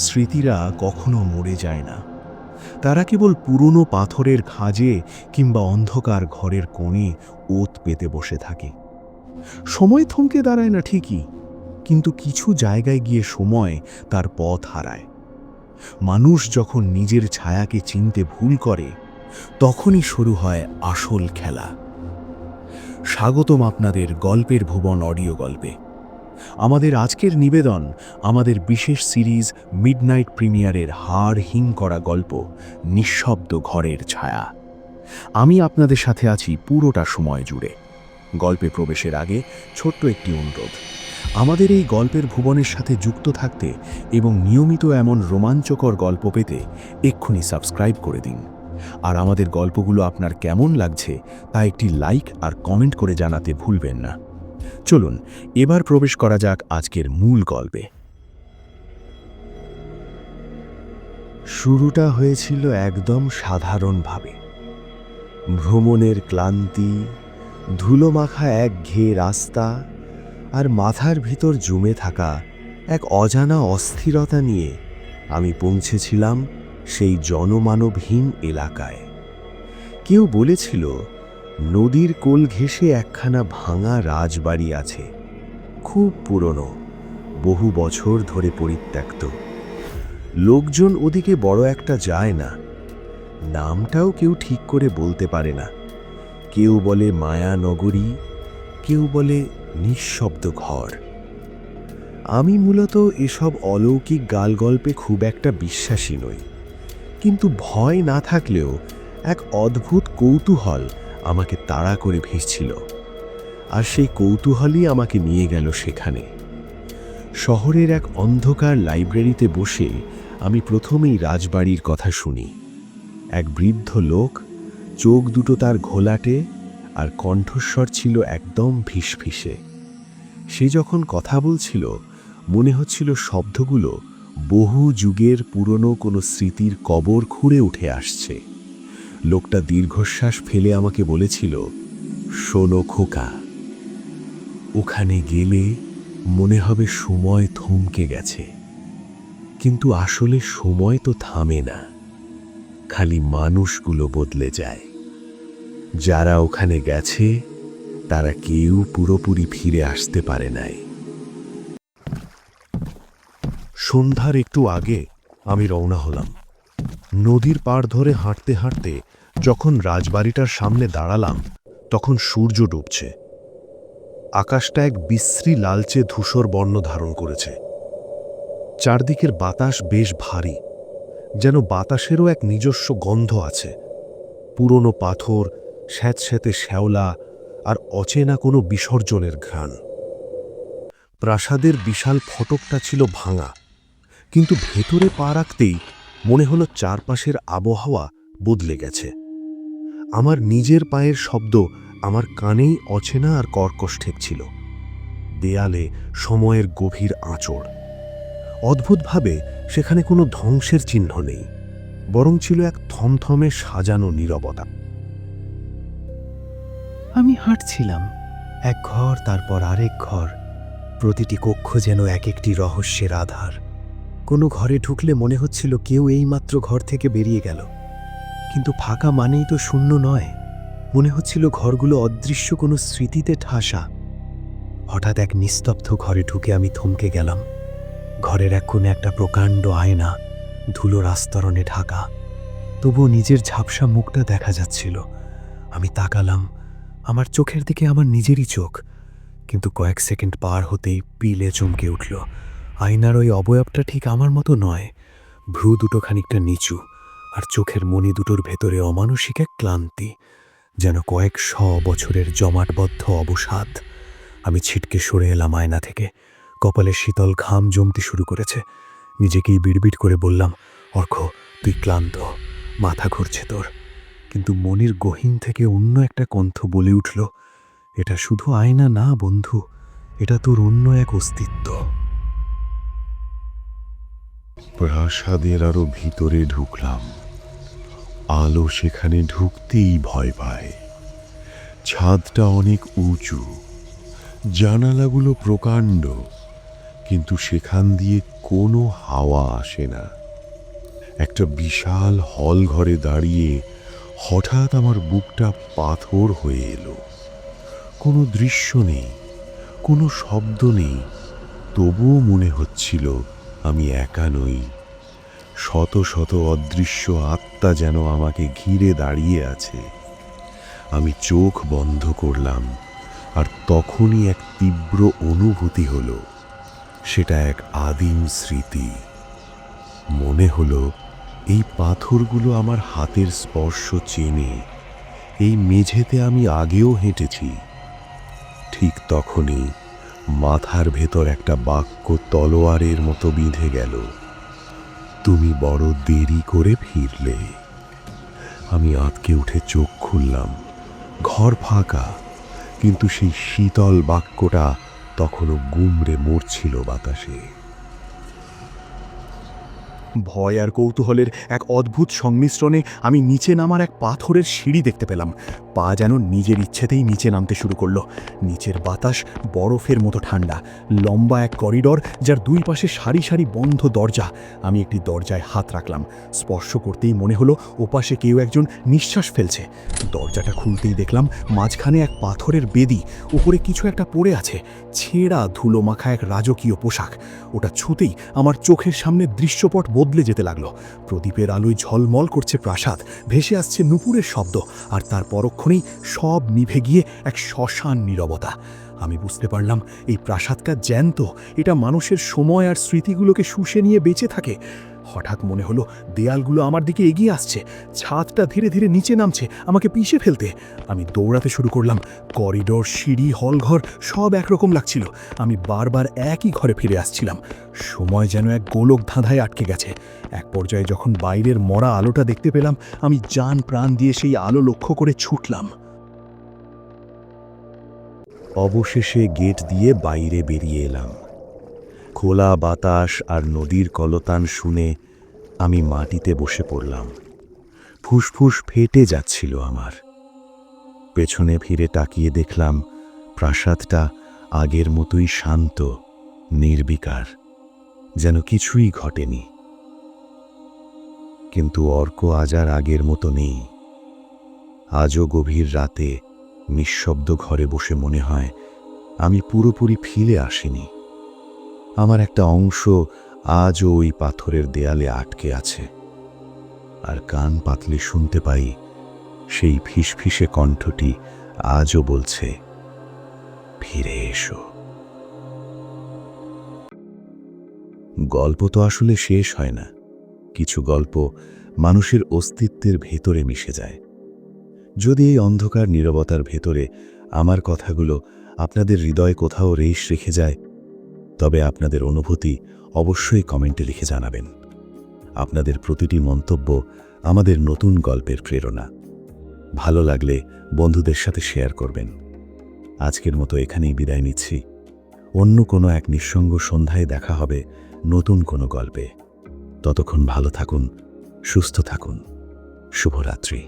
স্মৃতিরা কখনো মরে যায় না। তারা কেবল পুরনো পাথরের খাঁজে কিংবা অন্ধকার ঘরের কোণে ওত পেতে বসে থাকে। সময় থমকে দাঁড়ায় না ঠিকই, কিন্তু কিছু জায়গায় গিয়ে সময় তার পথ হারায়। মানুষ যখন নিজের ছায়াকে চিনতে ভুল করে, তখনই শুরু হয় আসল খেলা। স্বাগতম আপনাদের গল্পের ভুবন অডিও গল্পে। আমাদের আজকের নিবেদন আমাদের বিশেষ সিরিজ মিডনাইট প্রিমিয়ারের হাড় হিম করা গল্প নিঃশব্দ ঘরের ছায়া। আমি আপনাদের সাথে আছি পুরোটা সময় জুড়ে। গল্পে প্রবেশের আগে ছোট্ট একটি অনুরোধ, আমাদের এই গল্পের ভুবনের সাথে যুক্ত থাকতে এবং নিয়মিত এমন রোমাঞ্চকর গল্প পেতে এক্ষুনি সাবস্ক্রাইব করে দিন। আর আমাদের গল্পগুলো আপনার কেমন লাগছে তা একটি লাইক আর কমেন্ট করে জানাতে ভুলবেন না। চলুন এবার প্রবেশ করা যাক আজকের মূল গল্পে। শুরুটা হয়েছিল একদম সাধারণভাবে। ভ্রমণের ক্লান্তি, ধুলোমাখা একঘেয়ে রাস্তা আর মাথার ভিতর জমে থাকা এক অজানা অস্থিরতা নিয়ে আমি পৌঁছেছিলাম সেই জনমানবহীন এলাকায়। কেউ বলেছিল নদীর কোল ঘেঁষে একখানা ভাঙা রাজবাড়ি আছে, খুব পুরনো, বহু বছর ধরে পরিত্যক্ত। লোকজন ওদিকে বড় একটা যায় না, নামটাও কেউ ঠিক করে বলতে পারে না। কেউ বলে মায়ানগরী, কেউ বলে নিঃশব্দ ঘর। আমি মূলত এসব অলৌকিক গালগল্পে খুব একটা বিশ্বাসী নই, কিন্তু ভয় না থাকলেও এক অদ্ভুত কৌতূহল আমাকে তাড়া করে ভিড়ছিল। আর সেই কৌতূহলই আমাকে নিয়ে গেল সেখানে। শহরের এক অন্ধকার লাইব্রেরিতে বসে আমি প্রথমেই রাজবাড়ির কথা শুনি। এক বৃদ্ধ লোক, চোখ দুটো তার ঘোলাটে, আর কণ্ঠস্বর ছিল একদম ফিসফিসে। সে যখন কথা বলছিল মনে হচ্ছিল শব্দগুলো বহু যুগের পুরনো কোনো স্মৃতির কবর খুঁড়ে উঠে আসছে। লোকটা দীর্ঘশ্বাস ফেলে আমাকে বলেছিল, শোনো খোকা, ওখানে গেলে মনে হবে সময় থমকে গেছে, কিন্তু আসলে সময় তো থামে না, খালি মানুষগুলো বদলে যায়। যারা ওখানে গেছে তারা কেউ পুরোপুরি ফিরে আসতে পারে নাই। সন্ধ্যার একটু আগে আমি রওনা হলাম। নদীর পাড় ধরে হাঁটতে হাঁটতে যখন রাজবাড়িটার সামনে দাঁড়ালাম, তখন সূর্য ডুবছে। আকাশটা এক বিশ্রী লালচে ধূসর বর্ণ ধারণ করেছে। চারদিকের বাতাস বেশ ভারী, যেন বাতাসেরও এক নিজস্ব গন্ধ আছে। পুরনো পাথর, স্যাঁতস্যাঁতে শ্যাওলা আর অচেনা কোনো বিসর্জনের ঘ্রাণ। প্রাসাদের বিশাল ফটকটা ছিল ভাঙা, কিন্তু ভেতরে পা রাখতেই মনে হলো চারপাশের আবহাওয়া বদলে গেছে। আমার নিজের পায়ের শব্দ আমার কানেই অচেনা আর কর্কশ ঠেকছিল। দেয়ালে সময়ের গভীর আঁচড়। অদ্ভুতভাবে সেখানে কোনো ধ্বংসের চিহ্ন নেই, বরং ছিল এক থমথমে সাজানো নীরবতা। আমি হাঁটছিলাম, এক ঘর তারপর আরেক ঘর, প্রতিটি কক্ষ যেন এক একটি রহস্যের আধার। কোনো ঘরে ঢুকলে মনে হচ্ছিল কেউ এইমাত্র ঘর থেকে বেরিয়ে গেল, কিন্তু ফাঁকা মানেই তো শূন্য নয়। মনে হচ্ছিল ঘরগুলো অদৃশ্য কোনো স্মৃতিতে ঠাসা। হঠাৎ এক নিস্তব্ধ ঘরে ঢুকে আমি থমকে গেলাম। ঘরের এক কোণে একটা প্রকাণ্ড আয়না, ধুলোর আস্তরণে ঢাকা, তবুও নিজের ঝাপসা মুখটা দেখা যাচ্ছিল। আমি তাকালাম, আমার চোখের দিকে আমার নিজেরই চোখ, কিন্তু কয়েক সেকেন্ড পার হতেই পিলে চমকে উঠল। আয়নার ওই অবয়বটা ঠিক আমার মতো নয়। ভ্রু দুটো খানিকটা নিচু, আর চোখের মণি দুটোর ভেতরে অমানসিক এক ক্লান্তি, যেন কয়েক বছরের জমাটবদ্ধ অবসাদ। আমি ছিটকে সরে এলাম আয়না থেকে। কপালে শীতল ঘাম জমতে শুরু করেছে। নিজেকেই বিড়বিড় করে বললাম, অর্ক, তুই ক্লান্ত, মাথা ঘুরছে তোর। কিন্তু মনির গহীন থেকে অন্য একটা কণ্ঠ বলে উঠল, এটা শুধু আয়না না বন্ধু, এটা তোর অন্য এক অস্তিত্ব। প্রাসাদের আরো ভিতরে ঢুকলাম। আলো সেখানে ঢুকতেই ভয় পায়। ছাদটা অনেক উঁচু, জানালাগুলো প্রকাণ্ড, কিন্তু সেখান দিয়ে কোনো হাওয়া আসে না। একটা বিশাল হল ঘরে দাঁড়িয়ে হঠাৎ আমার বুকটা পাথর হয়ে এলো। কোনো দৃশ্য নেই, কোনো শব্দ নেই, তবুও মনে হচ্ছিল আমি একা নই। শত শত অদৃশ্য আত্মা যেন আমাকে ঘিরে দাঁড়িয়ে আছে। আমি চোখ বন্ধ করলাম, আর তখনই এক তীব্র অনুভূতি হলো। সেটা এক আদিম স্মৃতি। মনে হলো এই পাথরগুলো আমার হাতের স্পর্শ চেনে। এই মেঝেতে আমি আগেও হেঁটেছি। ঠিক তখনই মাথার ভেতর একটা বাক্য তলোয়ারের মতো বিঁধে গেল। তুমি বড় দেরি করে ফিরলে। আমি আঁতকে উঠে চোখ খুললাম। ঘর ফাঁকা, কিন্তু সেই শীতল বাক্যটা তখনও গুমড়ে মরছিল বাতাসে। ভয় আর কৌতূহলের এক অদ্ভুত সংমিশ্রণে আমি নিচে নামার এক পাথরের সিঁড়ি দেখতে পেলাম। পা যেন নিজের ইচ্ছেতেই নিচে নামতে শুরু করলো। নিচের বাতাস বরফের মতো ঠান্ডা। লম্বা এক করিডর, যার দুই পাশে সারি সারি বন্ধ দরজা। আমি একটি দরজায় হাত রাখলাম। স্পর্শ করতেই মনে হলো ওপাশে কেউ একজন নিঃশ্বাস ফেলছে। দরজাটা খুলতেই দেখলাম মাঝখানে এক পাথরের বেদি, উপরে কিছু একটা পড়ে আছে। ছেঁড়া ধুলো মাখা এক রাজকীয় পোশাক। ওটা ছুতেই আমার চোখের সামনে দৃশ্যপট বদলে যেতে লাগলো। প্রদীপের আলোয় ঝলমল করছে প্রাসাদ, ভেসে আসছে নুপুরের শব্দ, আর তার পরক্ষণেই সব নিভে গিয়ে এক শ্মশান নীরবতা। আমি বুঝতে পারলাম এই প্রাসাদটা জ্যান্ত। এটা মানুষের সময় আর স্মৃতিগুলোকে শুষে নিয়ে বেঁচে থাকে। হঠাৎ মনে হলো দেয়ালগুলো আমার দিকে এগিয়ে আসছে। ছাদটা ধীরে ধীরে নিচে নামছে, আমাকে পিষে ফেলতে। আমি দৌড়াতে শুরু করলাম। করিডোর, সিঁড়ি, হলঘর সব একরকম লাগছিল। আমি বারবার একই ঘরে ফিরে আসছিলাম। সময় যেন এক গোলক ধাঁধায় আটকে গেছে। এক পর্যায়ে যখন বাইরের মরা আলোটা দেখতে পেলাম, আমি জান প্রাণ দিয়ে সেই আলো লক্ষ্য করে ছুটলাম। অবশেষে গেট দিয়ে বাইরে বেরিয়ে এলাম। খোলা বাতাস আর নদীর কলতান শুনে আমি মাটিতে বসে পড়লাম। ফুসফুস ফেটে যাচ্ছিল আমার। পেছনে ফিরে তাকিয়ে দেখলাম প্রাসাদটা আগের মতোই শান্ত, নির্বিকার, যেন কিছুই ঘটেনি। কিন্তু অর্ক আজ আর আগের মতো নেই। আজও গভীর রাতে নিঃশব্দ ঘরে বসে মনে হয় আমি পুরোপুরি ফিরে আসিনি। আমার একটা অংশ আজও ওই পাথরের দেয়ালে আটকে আছে, আর কান পাতলে শুনতে পাই সেই ফিসফিসে কণ্ঠটি আজও বলছে, ফিরে এসো। গল্প তো আসলে শেষ হয় না। কিছু গল্প মানুষের অস্তিত্বের ভেতরে মিশে যায়। যদি এই অন্ধকার নীরবতার ভেতরে আমার কথাগুলো আপনাদের হৃদয়ে কোথাও রেশ রেখে যায়, তবে আপনাদের অনুভূতি অবশ্যই কমেন্টে লিখে জানাবেন। আপনাদের প্রতিটি মন্তব্য আমাদের নতুন গল্পের প্রেরণা। ভালো লাগলে বন্ধুদের সাথে শেয়ার করবেন। আজকের মতো এখানেই বিদায় নিচ্ছি। অন্য কোনো এক নিঃসঙ্গ সন্ধ্যায় দেখা হবে নতুন কোনো গল্পে। ততক্ষণ ভালো থাকুন, সুস্থ থাকুন। শুভরাত্রি।